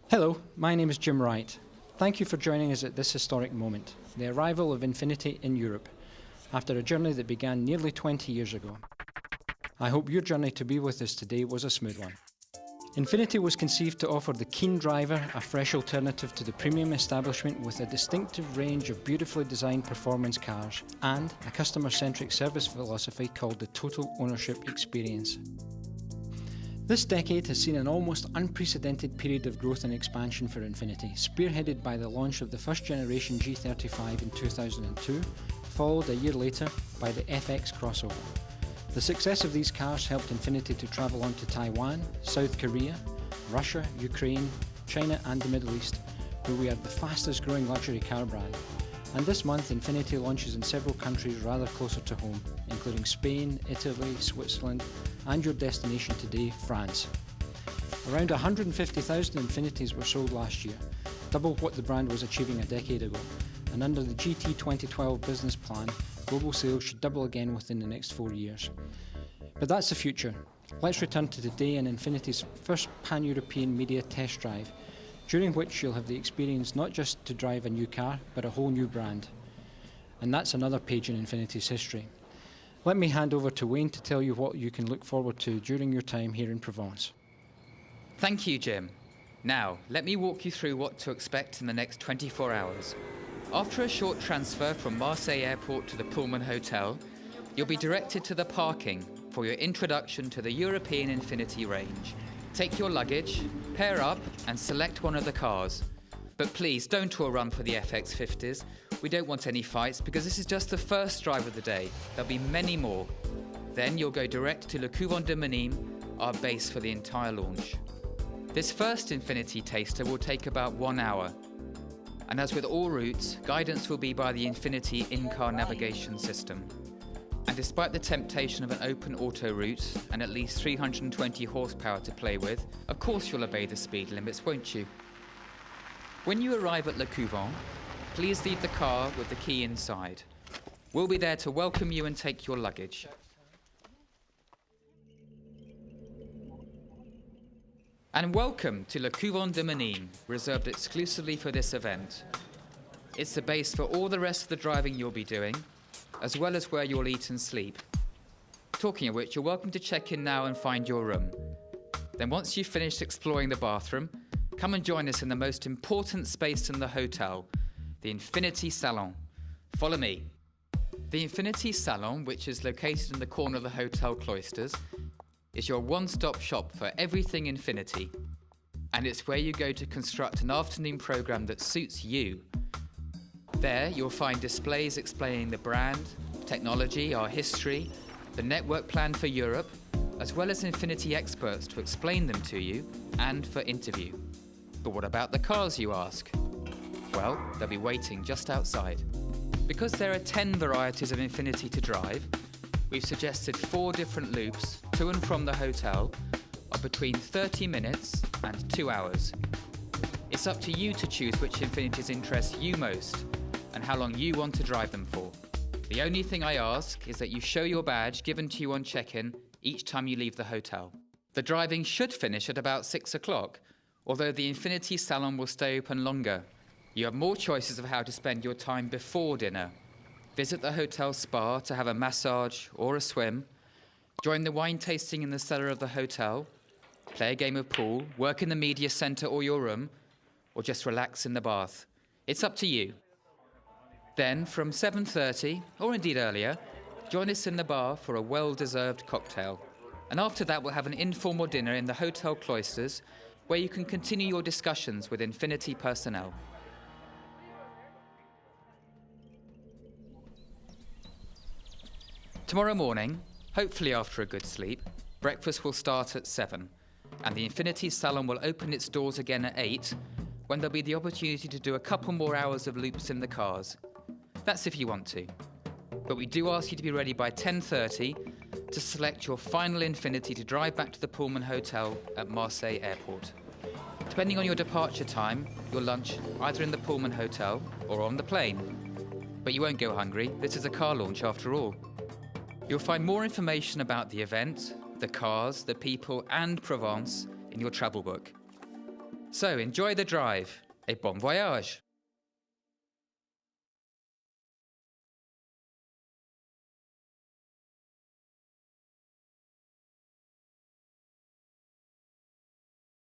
Hello, my name is Jim Wright. Thank you for joining us at this historic moment, the arrival of Infiniti in Europe, after a journey that began nearly 20 years ago. I hope your journey to be with us today was a smooth one. Infiniti was conceived to offer the keen driver a fresh alternative to the premium establishment with a distinctive range of beautifully designed performance cars and a customer-centric service philosophy called the total ownership experience. This decade has seen an almost unprecedented period of growth and expansion for Infiniti, spearheaded by the launch of the first generation G35 in 2002, followed a year later by the FX crossover. The success of these cars helped Infiniti to travel on to Taiwan, South Korea, Russia, Ukraine, China and the Middle East, where we are the fastest growing luxury car brand. And this month Infiniti launches in several countries rather closer to home, including Spain, Italy, Switzerland and your destination today, France. Around 150,000 Infinitis were sold last year, double what the brand was achieving a decade ago, and under the GT 2012 business plan, global sales should double again within the next 4 years. But that's the future. Let's return to today and Infiniti's first pan-European media test drive, during which you'll have the experience not just to drive a new car, but a whole new brand. And that's another page in Infiniti's history. Let me hand over to Wayne to tell you what you can look forward to during your time here in Provence. Thank you, Jim. Now, let me walk you through what to expect in the next 24 hours. After a short transfer from Marseille Airport to the Pullman Hotel, you'll be directed to the parking for your introduction to the European Infiniti range. Take your luggage, pair up and select one of the cars. But please don't all run for the FX50s. We don't want any fights because this is just the first drive of the day. There'll be many more. Then you'll go direct to Le Couvent de Menim, our base for the entire launch. This first Infiniti taster will take about 1 hour. And as with all routes, guidance will be by the Infiniti in-car navigation system. And despite the temptation of an open auto route and at least 320 horsepower to play with, of course you'll obey the speed limits, won't you? When you arrive at Le Couvent, please leave the car with the key inside. We'll be there to welcome you and take your luggage. And welcome to Le Couvent de Menim, reserved exclusively for this event. It's the base for all the rest of the driving you'll be doing, as well as where you'll eat and sleep. Talking of which, you're welcome to check in now and find your room. Then once you've finished exploring the bathroom, come and join us in the most important space in the hotel, the Infiniti Salon. Follow me. The Infiniti Salon, which is located in the corner of the hotel cloisters, is your one-stop shop for everything Infiniti. And it's where you go to construct an afternoon program that suits you. There you'll find displays explaining the brand, technology, our history, the network plan for Europe, as well as Infiniti experts to explain them to you and for interview. But what about the cars, you ask? Well, they'll be waiting just outside. Because there are 10 varieties of Infiniti to drive, we've suggested 4 different loops to and from the hotel of between 30 minutes and 2 hours. It's up to you to choose which Infinitis interest you most and how long you want to drive them for. The only thing I ask is that you show your badge given to you on check-in each time you leave the hotel. The driving should finish at about 6 o'clock, although the Infiniti Salon will stay open longer. You have more choices of how to spend your time before dinner. Visit the hotel spa to have a massage or a swim, join the wine tasting in the cellar of the hotel, play a game of pool, work in the media centre or your room, or just relax in the bath. It's up to you. Then, from 7:30, or indeed earlier, join us in the bar for a well-deserved cocktail. And after that, we'll have an informal dinner in the hotel cloisters, where you can continue your discussions with Infiniti personnel. Tomorrow morning, hopefully after a good sleep, breakfast will start at 7, and the Infiniti Salon will open its doors again at 8, when there'll be the opportunity to do a couple more hours of loops in the cars. That's if you want to. But we do ask you to be ready by 10:30 to select your final Infiniti to drive back to the Pullman Hotel at Marseille Airport. Depending on your departure time, you'll lunch either in the Pullman Hotel or on the plane. But you won't go hungry. This is a car launch after all. You'll find more information about the event, the cars, the people and Provence in your travel book. So enjoy the drive et bon voyage!